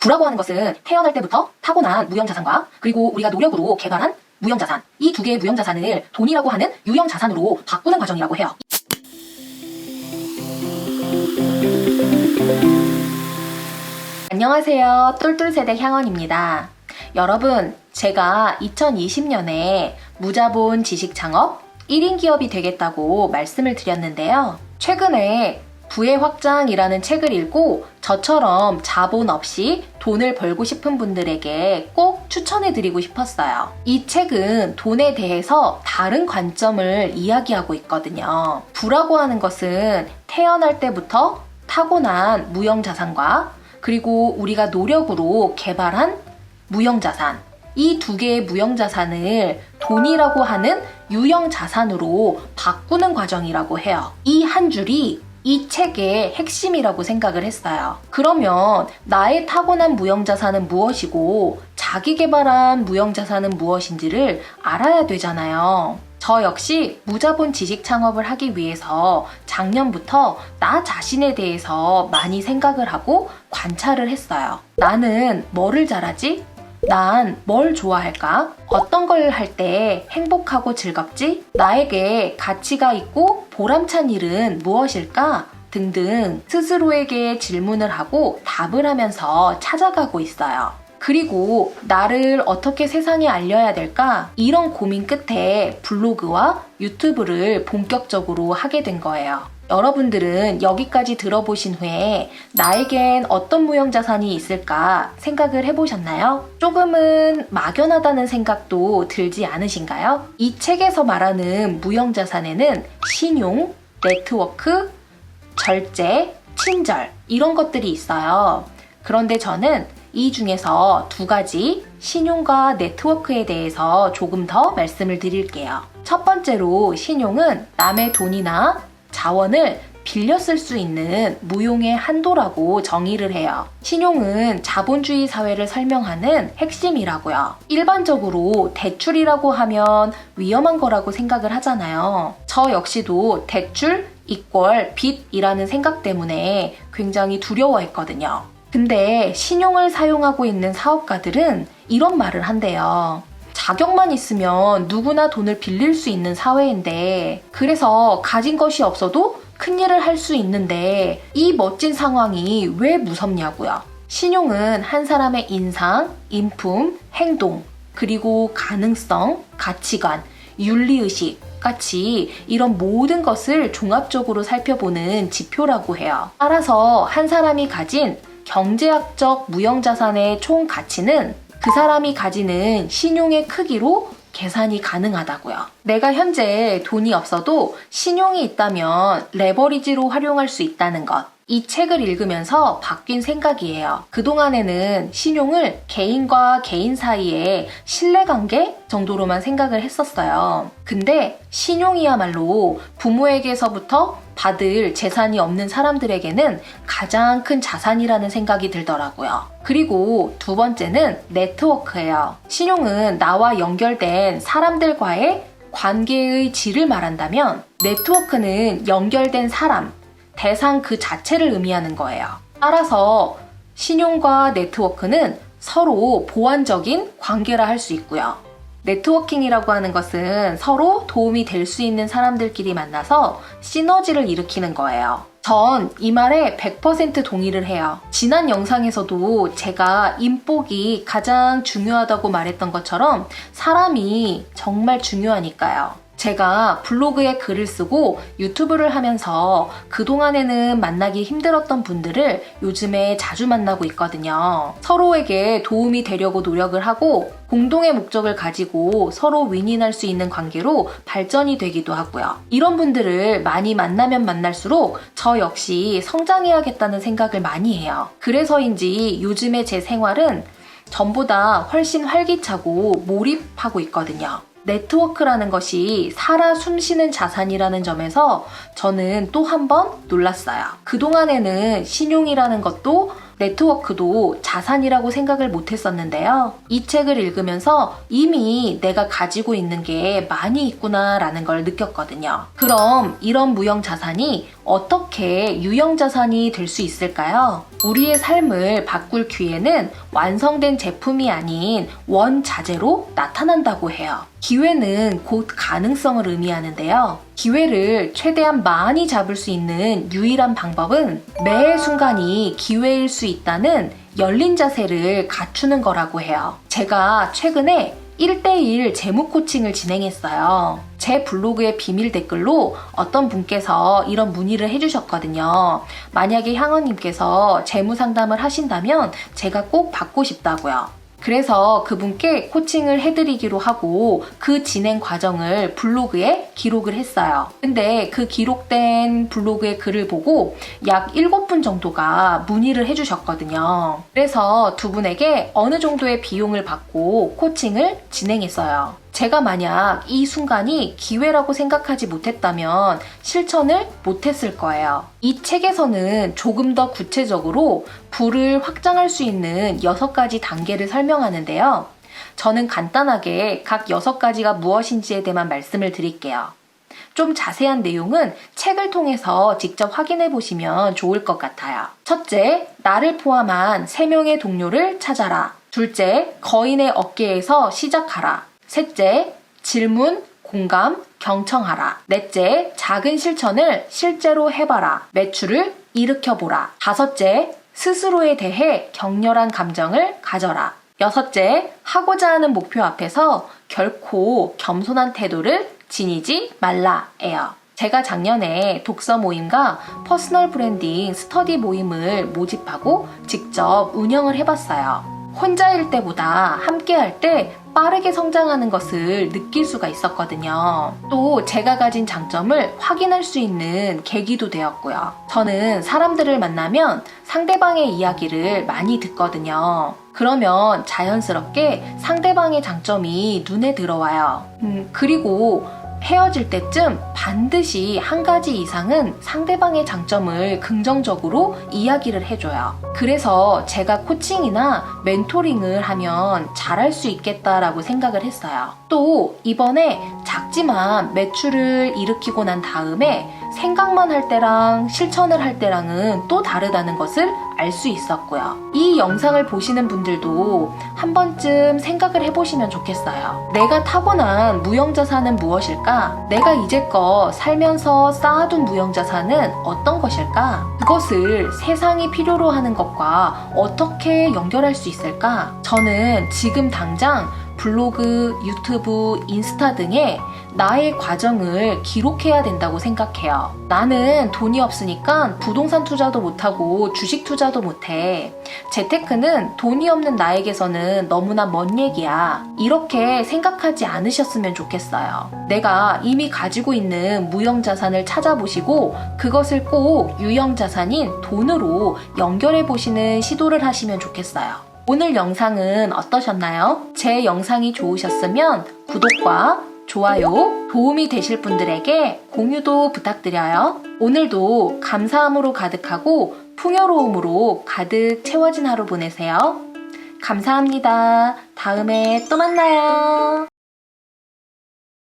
부라고 하는 것은 태어날 때부터 타고난 무형자산과 그리고 우리가 노력으로 개발한 무형자산, 이 두 개의 무형자산을 돈이라고 하는 유형자산으로 바꾸는 과정이라고 해요. 안녕하세요. 똘똘세대 향원입니다. 여러분, 제가 2020년에 무자본 지식창업 1인 기업이 되겠다고 말씀을 드렸는데요. 최근에 부의 확장이라는 책을 읽고 저처럼 자본 없이 돈을 벌고 싶은 분들에게 꼭 추천해드리고 싶었어요. 이 책은 돈에 대해서 다른 관점을 이야기하고 있거든요. 부라고 하는 것은 태어날 때부터 타고난 무형자산과 그리고 우리가 노력으로 개발한 무형자산, 이 두 개의 무형자산을 돈이라고 하는 유형자산으로 바꾸는 과정이라고 해요. 이 한 줄이 이 책의 핵심이라고 생각을 했어요. 그러면 나의 타고난 무형자산은 무엇이고 자기 개발한 무형자산은 무엇인지를 알아야 되잖아요. 저 역시 무자본 지식 창업을 하기 위해서 작년부터 나 자신에 대해서 많이 생각을 하고 관찰을 했어요. 나는 뭐를 잘하지? 난 뭘 좋아할까? 어떤 걸 할 때 행복하고 즐겁지? 나에게 가치가 있고 보람찬 일은 무엇일까? 등등 스스로에게 질문을 하고 답을 하면서 찾아가고 있어요. 그리고 나를 어떻게 세상에 알려야 될까? 이런 고민 끝에 블로그와 유튜브를 본격적으로 하게 된 거예요. 여러분들은 여기까지 들어보신 후에 나에겐 어떤 무형자산이 있을까 생각을 해보셨나요? 조금은 막연하다는 생각도 들지 않으신가요? 이 책에서 말하는 무형자산에는 신용, 네트워크, 절제, 친절 이런 것들이 있어요. 그런데 저는 이 중에서 두 가지 신용과 네트워크에 대해서 조금 더 말씀을 드릴게요. 첫 번째로 신용은 남의 돈이나 자원을 빌려 쓸 수 있는 무용의 한도라고 정의를 해요. 신용은 자본주의 사회를 설명하는 핵심이라고요. 일반적으로 대출이라고 하면 위험한 거라고 생각을 하잖아요. 저 역시도 대출 이퀄 빚이라는 생각 때문에 굉장히 두려워했거든요. 근데 신용을 사용하고 있는 사업가들은 이런 말을 한대요. 자격만 있으면 누구나 돈을 빌릴 수 있는 사회인데, 그래서 가진 것이 없어도 큰일을 할 수 있는데 이 멋진 상황이 왜 무섭냐고요. 신용은 한 사람의 인상, 인품, 행동, 그리고 가능성, 가치관, 윤리의식 같이 이런 모든 것을 종합적으로 살펴보는 지표라고 해요. 따라서 한 사람이 가진 경제학적 무형자산의 총 가치는 그 사람이 가지는 신용의 크기로 계산이 가능하다고요. 내가 현재 돈이 없어도 신용이 있다면 레버리지로 활용할 수 있다는 것. 이 책을 읽으면서 바뀐 생각이에요. 그동안에는 신용을 개인과 개인 사이의 신뢰관계 정도로만 생각을 했었어요. 근데 신용이야말로 부모에게서부터 받을 재산이 없는 사람들에게는 가장 큰 자산이라는 생각이 들더라고요. 그리고 두 번째는 네트워크예요. 신용은 나와 연결된 사람들과의 관계의 질을 말한다면 네트워크는 연결된 사람, 대상 그 자체를 의미하는 거예요. 따라서 신용과 네트워크는 서로 보완적인 관계라 할 수 있고요. 네트워킹이라고 하는 것은 서로 도움이 될 수 있는 사람들끼리 만나서 시너지를 일으키는 거예요. 전 이 말에 100% 동의를 해요. 지난 영상에서도 제가 인복이 가장 중요하다고 말했던 것처럼 사람이 정말 중요하니까요. 제가 블로그에 글을 쓰고 유튜브를 하면서 그동안에는 만나기 힘들었던 분들을 요즘에 자주 만나고 있거든요. 서로에게 도움이 되려고 노력을 하고 공동의 목적을 가지고 서로 윈윈할 수 있는 관계로 발전이 되기도 하고요. 이런 분들을 많이 만나면 만날수록 저 역시 성장해야겠다는 생각을 많이 해요. 그래서인지 요즘에 제 생활은 전보다 훨씬 활기차고 몰입하고 있거든요. 네트워크라는 것이 살아 숨쉬는 자산이라는 점에서 저는 또 한 번 놀랐어요. 그동안에는 신용이라는 것도 네트워크도 자산이라고 생각을 못했었는데요. 이 책을 읽으면서 이미 내가 가지고 있는 게 많이 있구나라는 걸 느꼈거든요. 그럼 이런 무형자산이 어떻게 유형자산이 될 수 있을까요? 우리의 삶을 바꿀 기회는 완성된 제품이 아닌 원자재로 나타난다고 해요. 기회는 곧 가능성을 의미하는데요. 기회를 최대한 많이 잡을 수 있는 유일한 방법은 매 순간이 기회일 수 있다는 열린 자세를 갖추는 거라고 해요. 제가 최근에 1대1 재무 코칭을 진행했어요. 제 블로그의 비밀 댓글로 어떤 분께서 이런 문의를 해주셨거든요. 만약에 향언님께서 재무 상담을 하신다면 제가 꼭 받고 싶다고요. 그래서 그분께 코칭을 해드리기로 하고 그 진행 과정을 블로그에 기록을 했어요. 근데 그 기록된 블로그의 글을 보고 약 7분 정도가 문의를 해주셨거든요. 그래서 두 분에게 어느 정도의 비용을 받고 코칭을 진행했어요. 제가 만약 이 순간이 기회라고 생각하지 못했다면 실천을 못했을 거예요. 이 책에서는 조금 더 구체적으로 부를 확장할 수 있는 6가지 단계를 설명하는데요. 저는 간단하게 각 6가지가 무엇인지에 대한 말씀을 드릴게요. 좀 자세한 내용은 책을 통해서 직접 확인해 보시면 좋을 것 같아요. 첫째, 나를 포함한 3명의 동료를 찾아라. 둘째, 거인의 어깨에서 시작하라. 셋째, 질문, 공감, 경청하라. 넷째, 작은 실천을 실제로 해봐라. 매출을 일으켜보라. 다섯째, 스스로에 대해 격렬한 감정을 가져라. 여섯째, 하고자 하는 목표 앞에서 결코 겸손한 태도를 지니지 말라예요. 제가 작년에 독서 모임과 퍼스널 브랜딩 스터디 모임을 모집하고 직접 운영을 해봤어요. 혼자일 때보다 함께할 때 빠르게 성장하는 것을 느낄 수가 있었거든요. 또 제가 가진 장점을 확인할 수 있는 계기도 되었고요. 저는 사람들을 만나면 상대방의 이야기를 많이 듣거든요. 그러면 자연스럽게 상대방의 장점이 눈에 들어와요. 그리고 헤어질 때쯤 반드시 한 가지 이상은 상대방의 장점을 긍정적으로 이야기를 해줘요. 그래서 제가 코칭이나 멘토링을 하면 잘할 수 있겠다라고 생각을 했어요. 또 이번에 작지만 매출을 일으키고 난 다음에 생각만 할 때랑 실천을 할 때랑은 또 다르다는 것을 알 수 있었고요. 이 영상을 보시는 분들도 한 번쯤 생각을 해보시면 좋겠어요. 내가 타고난 무형자산은 무엇일까? 내가 이제껏 살면서 쌓아둔 무형자산은 어떤 것일까? 그것을 세상이 필요로 하는 것과 어떻게 연결할 수 있을까? 저는 지금 당장 블로그, 유튜브, 인스타 등에 나의 과정을 기록해야 된다고 생각해요. 나는 돈이 없으니까 부동산 투자도 못하고 주식 투자도 못해. 재테크는 돈이 없는 나에게서는 너무나 먼 얘기야. 이렇게 생각하지 않으셨으면 좋겠어요. 내가 이미 가지고 있는 무형자산을 찾아보시고 그것을 꼭 유형자산인 돈으로 연결해보시는 시도를 하시면 좋겠어요. 오늘 영상은 어떠셨나요? 제 영상이 좋으셨으면 구독과 좋아요, 도움이 되실 분들에게 공유도 부탁드려요. 오늘도 감사함으로 가득하고 풍요로움으로 가득 채워진 하루 보내세요. 감사합니다. 다음에 또 만나요.